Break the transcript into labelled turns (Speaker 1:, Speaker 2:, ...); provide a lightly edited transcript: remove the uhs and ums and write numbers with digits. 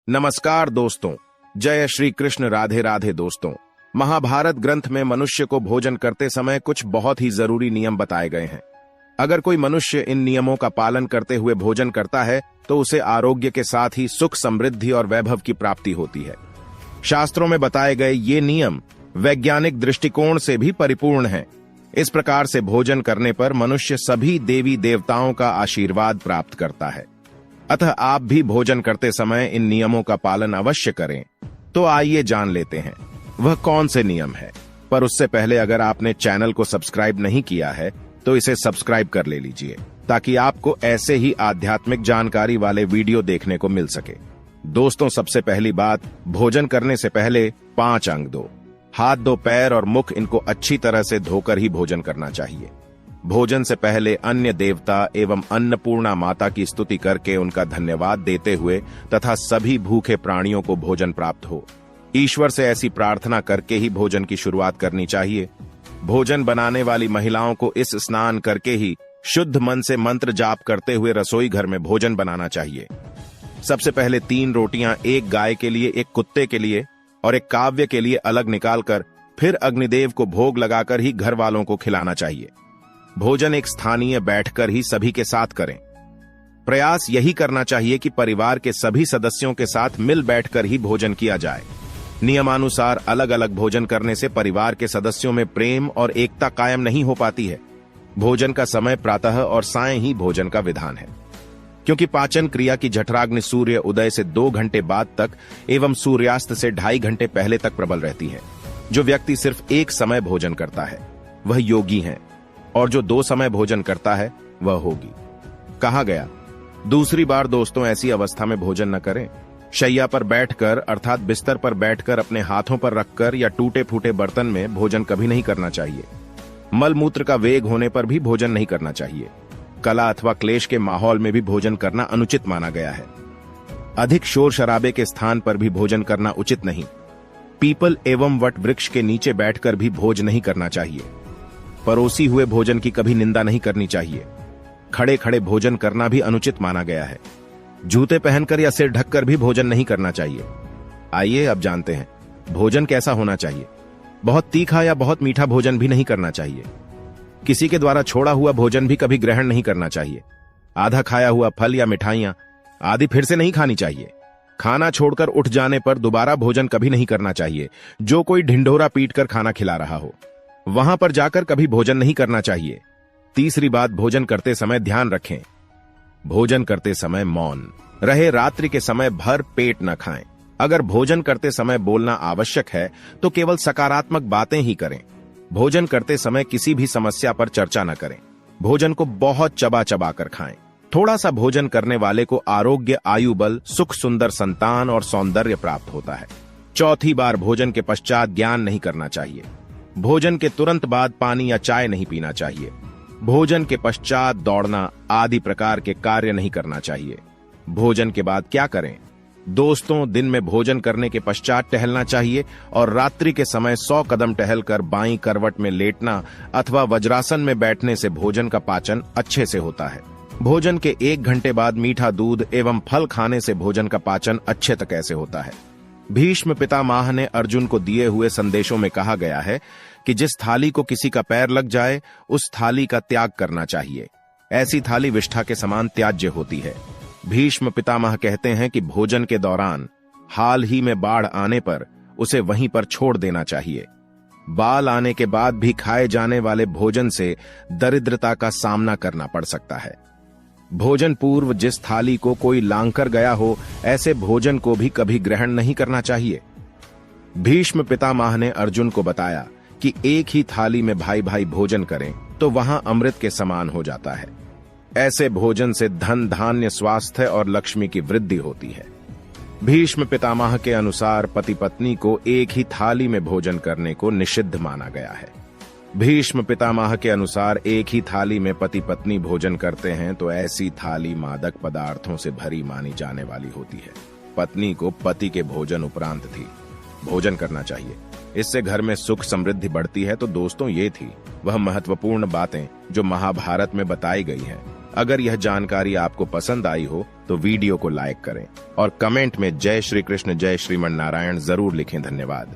Speaker 1: नमस्कार दोस्तों, जय श्री कृष्ण, राधे राधे दोस्तों। महाभारत ग्रंथ में मनुष्य को भोजन करते समय कुछ बहुत ही जरूरी नियम बताए गए हैं। अगर कोई मनुष्य इन नियमों का पालन करते हुए भोजन करता है तो उसे आरोग्य के साथ ही सुख, समृद्धि और वैभव की प्राप्ति होती है। शास्त्रों में बताए गए ये नियम वैज्ञानिक दृष्टिकोण से भी परिपूर्ण हैं। इस प्रकार से भोजन करने पर मनुष्य सभी देवी देवताओं का आशीर्वाद प्राप्त करता है। अतः आप भी भोजन करते समय इन नियमों का पालन अवश्य करें। तो आइए जान लेते हैं वह कौन से नियम है। पर उससे पहले अगर आपने चैनल को सब्सक्राइब नहीं किया है तो इसे सब्सक्राइब कर ले लीजिए, ताकि आपको ऐसे ही आध्यात्मिक जानकारी वाले वीडियो देखने को मिल सके। दोस्तों, सबसे पहली बात, भोजन करने से पहले 5 अंग दो। हाथ दो, पैर और मुख, इनको अच्छी तरह से धोकर ही भोजन करना चाहिए। भोजन से पहले अन्य देवता एवं अन्नपूर्णा माता की स्तुति करके उनका धन्यवाद देते हुए तथा सभी भूखे प्राणियों को भोजन प्राप्त हो, ईश्वर से ऐसी प्रार्थना करके ही भोजन की शुरुआत करनी चाहिए। भोजन बनाने वाली महिलाओं को इस स्नान करके ही शुद्ध मन से मंत्र जाप करते हुए रसोई घर में भोजन बनाना चाहिए। सबसे पहले 3 रोटियां एक गाय के लिए, एक कुत्ते के लिए और एक काव्य के लिए अलग निकालकर फिर अग्निदेव को भोग लगाकर ही घर वालों को खिलाना चाहिए। भोजन एक स्थानीय बैठकर ही सभी के साथ करें। प्रयास यही करना चाहिए कि परिवार के सभी सदस्यों के साथ मिल बैठकर ही भोजन किया जाए। नियमानुसार अलग अलग भोजन करने से परिवार के सदस्यों में प्रेम और एकता कायम नहीं हो पाती है। भोजन का समय प्रातः और सायं ही भोजन का विधान है, क्योंकि पाचन क्रिया की जठराग्नि सूर्य उदय से 2 घंटे बाद तक एवं सूर्यास्त से 2.5 घंटे पहले तक प्रबल रहती है। जो व्यक्ति सिर्फ एक समय भोजन करता है वह योगी है, और जो 2 समय भोजन करता है वह होगी। कहा गया, दूसरी बार दोस्तों ऐसी अवस्था में भोजन न करें। शैया पर बैठकर अर्थात बिस्तर पर बैठकर अपने हाथों पर रखकर या टूटे फूटे बर्तन में भोजन कभी नहीं करना चाहिए। मल मूत्र का वेग होने पर भी भोजन नहीं करना चाहिए। कला अथवा क्लेश के माहौल में भी भोजन करना अनुचित माना गया है। अधिक शोर शराबे के स्थान पर भी भोजन करना उचित नहीं। पीपल एवं वट वृक्ष के नीचे बैठकर भी भोज नहीं करना चाहिए। परोसी हुए भोजन की कभी निंदा नहीं करनी चाहिए। खड़े खड़े भोजन करना भी अनुचित माना गया है। जूते पहनकर या सिर ढककर भी भोजन नहीं करना चाहिए। आइए अब जानते हैं भोजन कैसा होना चाहिए। बहुत तीखा या बहुत मीठा भोजन भी नहीं करना चाहिए। किसी के द्वारा छोड़ा हुआ भोजन भी कभी ग्रहण नहीं करना चाहिए। आधा खाया हुआ फल या मिठाइयां आदि फिर से नहीं खानी चाहिए। खाना छोड़कर उठ जाने पर दोबारा भोजन कभी नहीं करना चाहिए। जो कोई ढिंढोरा पीटकर खाना खिला रहा हो वहां पर जाकर कभी भोजन नहीं करना चाहिए। तीसरी बात, भोजन करते समय ध्यान रखें। भोजन करते समय मौन रहे। रात्रि के समय भर पेट न खाएं। अगर भोजन करते समय बोलना आवश्यक है तो केवल सकारात्मक बातें ही करें। भोजन करते समय किसी भी समस्या पर चर्चा न करें। भोजन को बहुत चबा चबा कर खाएं। थोड़ा सा भोजन करने वाले को आरोग्य, आयु बल, सुख, सुंदर संतान और सौंदर्य प्राप्त होता है। चौथी बार, भोजन के पश्चात ज्ञान नहीं करना चाहिए। भोजन के तुरंत बाद पानी या चाय नहीं पीना चाहिए। भोजन के पश्चात दौड़ना आदि प्रकार के कार्य नहीं करना चाहिए। भोजन के बाद क्या करें? दोस्तों, दिन में भोजन करने के पश्चात टहलना चाहिए और रात्रि के समय 100 कदम टहलकर बाईं करवट में लेटना अथवा वज्रासन में बैठने से भोजन का पाचन अच्छे से होता है। भोजन के 1 घंटे बाद मीठा दूध एवं फल खाने से भोजन का पाचन अच्छे तक ऐसे होता है। भीष्म पितामह ने अर्जुन को दिए हुए संदेशों में कहा गया है कि जिस थाली को किसी का पैर लग जाए उस थाली का त्याग करना चाहिए। ऐसी थाली विष्ठा के समान त्याज्य होती है। भीष्म पितामह कहते हैं कि भोजन के दौरान हाल ही में बाढ़ आने पर उसे वहीं पर छोड़ देना चाहिए। बाल आने के बाद भी खाए जाने वाले भोजन से दरिद्रता का सामना करना पड़ सकता है। भोजन पूर्व जिस थाली को कोई लांघकर गया हो ऐसे भोजन को भी कभी ग्रहण नहीं करना चाहिए। भीष्म पितामह ने अर्जुन को बताया कि एक ही थाली में भाई भाई भोजन करें तो वहां अमृत के समान हो जाता है। ऐसे भोजन से धन, धान्य, स्वास्थ्य और लक्ष्मी की वृद्धि होती है। भीष्म पितामह के अनुसार पति पत्नी को एक ही थाली में भोजन करने को निषिद्ध माना गया है। भीष्म पितामह के अनुसार एक ही थाली में पति पत्नी भोजन करते हैं तो ऐसी थाली मादक पदार्थों से भरी मानी जाने वाली होती है। पत्नी को पति के भोजन उपरांत थी भोजन करना चाहिए। इससे घर में सुख समृद्धि बढ़ती है। तो दोस्तों, ये थी वह महत्वपूर्ण बातें जो महाभारत में बताई गई हैं। अगर यह जानकारी आपको पसंद आई हो तो वीडियो को लाइक करें और कमेंट में जय श्री कृष्ण जय श्रीमन नारायण जरूर लिखें। धन्यवाद।